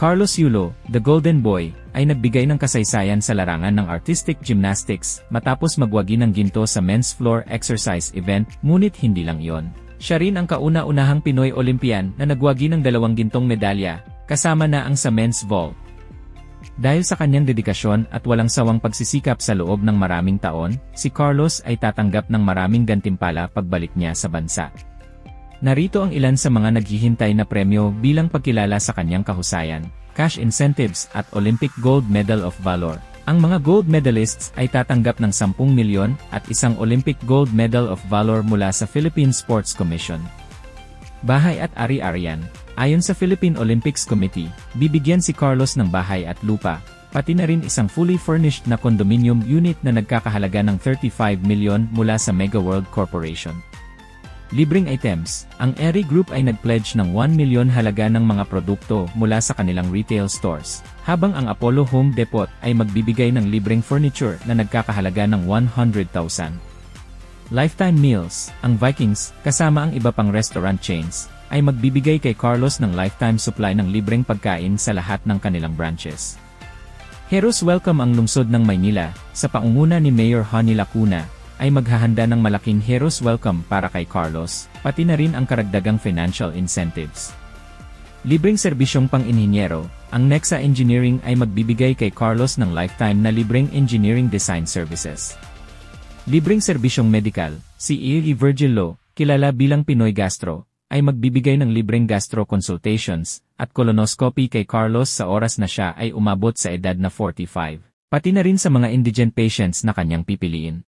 Carlos Yulo, the Golden Boy, ay nagbigay ng kasaysayan sa larangan ng artistic gymnastics matapos magwagi ng ginto sa men's floor exercise event, ngunit hindi lang iyon. Siya rin ang kauna-unahang Pinoy Olympian na nagwagi ng 2 gintong medalya, kasama na ang sa men's vault. Dahil sa kanyang dedikasyon at walang sawang pagsisikap sa loob ng maraming taon, si Carlos ay tatanggap ng maraming gantimpala pagbalik niya sa bansa. Narito ang ilan sa mga naghihintay na premyo bilang pagkilala sa kanyang kahusayan, cash incentives at Olympic Gold Medal of Valor. Ang mga gold medalists ay tatanggap ng 10 milyon at isang Olympic Gold Medal of Valor mula sa Philippine Sports Commission. Bahay at ari-arian. Ayon sa Philippine Olympics Committee, bibigyan si Carlos ng bahay at lupa, pati na rin isang fully furnished na condominium unit na nagkakahalaga ng 35 milyon mula sa Mega World Corporation. Libreng items, ang Eri Group ay nag-pledge ng 1 milyon halaga ng mga produkto mula sa kanilang retail stores, habang ang Apollo Home Depot ay magbibigay ng libreng furniture na nagkakahalaga ng 100,000. Lifetime Meals, ang Vikings, kasama ang iba pang restaurant chains, ay magbibigay kay Carlos ng lifetime supply ng libreng pagkain sa lahat ng kanilang branches. Heroes Welcome ang lungsod ng Maynila, sa pangunguna ni Mayor Honey Lacuna, ay maghahanda ng malaking Heroes Welcome para kay Carlos, pati na rin ang karagdagang financial incentives. Libreng serbisyong pang-inhinyero, ang Nexa Engineering ay magbibigay kay Carlos ng lifetime na libreng engineering design services. Libreng serbisyong medical, si Iri Virgilio, kilala bilang Pinoy Gastro, ay magbibigay ng libreng gastro consultations at colonoscopy kay Carlos sa oras na siya ay umabot sa edad na 45, pati na rin sa mga indigent patients na kanyang pipiliin.